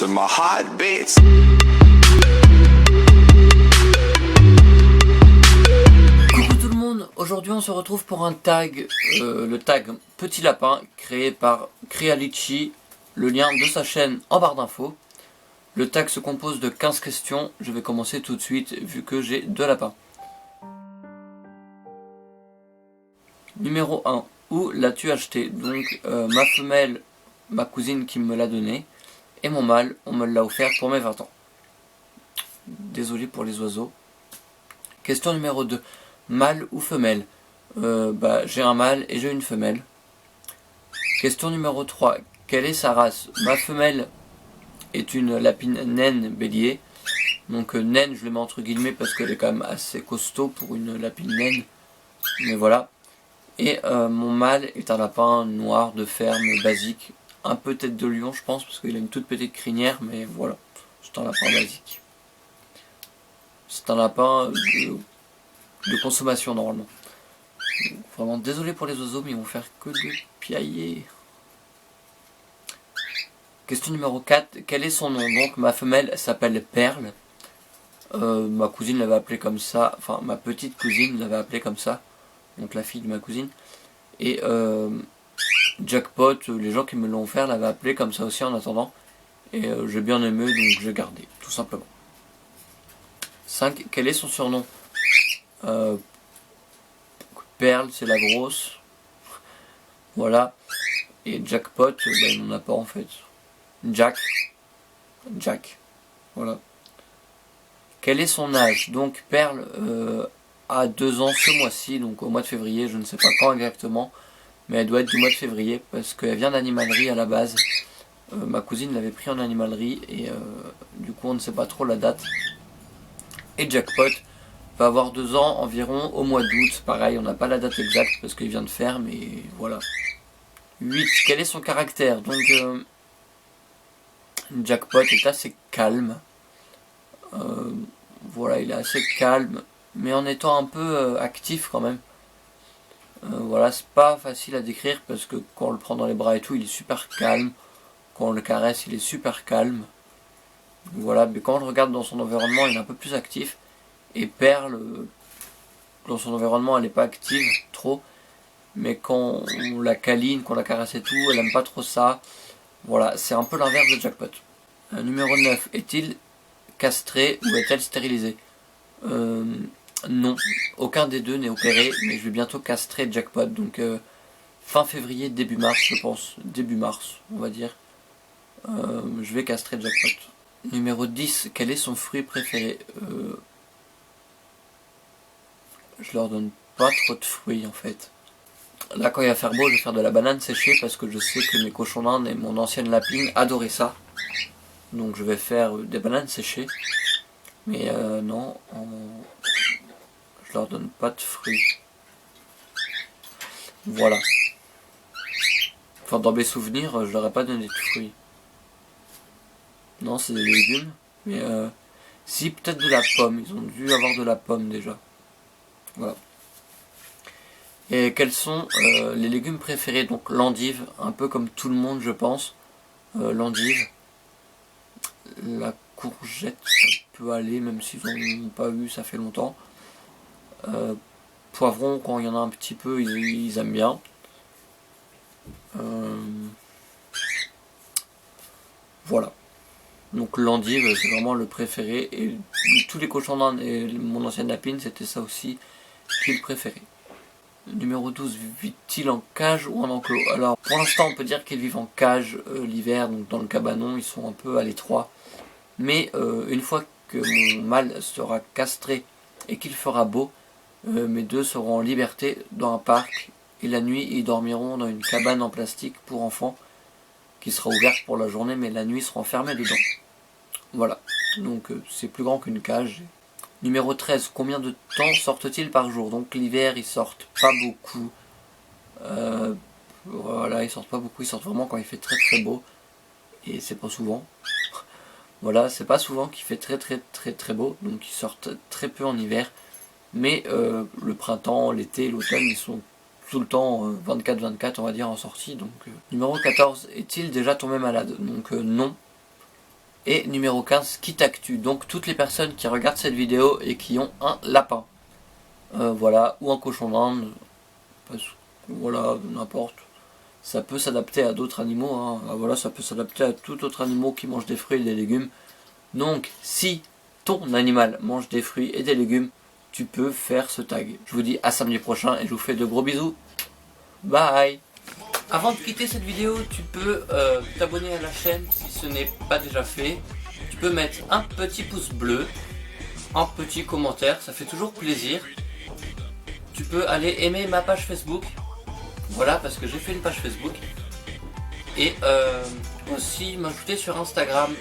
to my heartbeats. Coucou tout le monde, aujourd'hui on se retrouve pour un tag, le tag Petit Lapin, créé par Crealici, le lien de sa chaîne en barre d'infos. Le tag se compose de 15 questions, je vais commencer tout de suite vu que j'ai 2 lapins. Numéro 1, où l'as-tu acheté? Donc ma femelle, ma cousine qui me l'a donné, et mon mâle, on me l'a offert pour mes 20 ans. Désolé pour les oiseaux. Question numéro 2, mâle ou femelle? J'ai un mâle et j'ai une femelle. Question numéro 3, quelle est sa race? Ma femelle est une lapine naine bélier. Donc naine, je le mets entre guillemets parce qu'elle est quand même assez costaud pour une lapine naine. Mais voilà. Et mon mâle est un lapin noir de ferme basique. Un peu tête de lion je pense parce qu'il a une toute petite crinière. Mais voilà, c'est un lapin basique. C'est un lapin de consommation normalement. Vraiment désolé pour les oiseaux mais ils vont faire que de piailler. Question numéro 4, quel est son nom? Donc ma femelle s'appelle Perle. Ma cousine l'avait appelée comme ça, enfin ma petite cousine l'avait appelée comme ça. Donc la fille de ma cousine. Et Jackpot, les gens qui me l'ont offert l'avaient appelé comme ça aussi en attendant. Et j'ai bien aimé donc j'ai gardé, tout simplement. 5, quel est son surnom? Perle, c'est la grosse. Voilà. Et Jackpot, il n'en a pas en fait. Jack. Voilà. Quel est son âge? Donc Perle a 2 ans ce mois-ci, donc au mois de février, je ne sais pas quand exactement, mais elle doit être du mois de février parce qu'elle vient d'animalerie à la base. Ma cousine l'avait pris en animalerie et du coup on ne sait pas trop la date. Et Jackpot va avoir 2 ans environ au mois d'août, pareil, on n'a pas la date exacte parce qu'il vient de faire, mais voilà. 8. Quel est son caractère? Donc Jackpot est assez calme. Voilà, il est assez calme, mais en étant un peu actif quand même. Voilà, c'est pas facile à décrire parce que quand on le prend dans les bras et tout, il est super calme. Quand on le caresse, il est super calme. Voilà, mais quand on le regarde dans son environnement, il est un peu plus actif. Et Perle, dans son environnement, elle n'est pas active trop. Mais quand on la câline, qu'on la caresse et tout, elle aime pas trop ça. Voilà, c'est un peu l'inverse de Jackpot. Numéro 9, est-il castré ou est-elle stérilisée? Non, aucun des deux n'est opéré, mais je vais bientôt castrer Jackpot, donc fin février, début mars je pense, début mars on va dire, je vais castrer Jackpot. Numéro 10, quel est son fruit préféré? Je leur donne pas trop de fruits en fait. Là quand il va faire beau je vais faire de la banane séchée parce que je sais que mes cochons d'Inde et mon ancienne lapine adoraient ça. Donc je vais faire des bananes séchées. Mais non, je leur donne pas de fruits. Voilà. Enfin dans mes souvenirs, je leur ai pas donné de fruits. Non, c'est des légumes. Mais si, peut-être de la pomme. Ils ont dû avoir de la pomme déjà. Voilà. Et quels sont les légumes préférés? Donc l'endive, un peu comme tout le monde je pense. L'endive. La courgette, ça peut aller, même s'ils n'en ont pas eu, ça fait longtemps. Poivron, quand il y en a un petit peu, ils aiment bien. Voilà. Donc l'endive, c'est vraiment le préféré. Et tous les cochons d'Inde et mon ancienne lapine, c'était ça aussi qu'ils préféraient. Numéro 12, vit-il en cage ou en enclos? Alors pour l'instant on peut dire qu'ils vivent en cage l'hiver, donc dans le cabanon, ils sont un peu à l'étroit. Mais une fois que mon mâle sera castré et qu'il fera beau, mes deux seront en liberté dans un parc et la nuit ils dormiront dans une cabane en plastique pour enfants qui sera ouverte pour la journée mais la nuit ils seront enfermés dedans. Voilà, donc c'est plus grand qu'une cage. Numéro 13, combien de temps sortent-ils par jour? Donc l'hiver ils sortent pas beaucoup. Voilà, ils sortent pas beaucoup, ils sortent vraiment quand il fait très très beau. Et c'est pas souvent. Voilà, c'est pas souvent qu'il fait très beau, donc ils sortent très peu en hiver. Mais le printemps, l'été, l'automne, ils sont tout le temps 24-24 on va dire en sortie. Donc numéro 14, est-il déjà tombé malade? Donc non. Et numéro 15, KitActu. Donc toutes les personnes qui regardent cette vidéo et qui ont un lapin. Voilà, ou un cochon d'Inde. Voilà, n'importe. Ça peut s'adapter à d'autres animaux. Hein. Voilà, ça peut s'adapter à tout autre animal qui mange des fruits et des légumes. Donc si ton animal mange des fruits et des légumes, tu peux faire ce tag. Je vous dis à samedi prochain et je vous fais de gros bisous. Bye. Avant de quitter cette vidéo, tu peux t'abonner à la chaîne si ce n'est pas déjà fait. Tu peux mettre un petit pouce bleu, un petit commentaire, ça fait toujours plaisir. Tu peux aller aimer ma page Facebook. Voilà, parce que j'ai fait une page Facebook. Et aussi m'ajouter sur Instagram.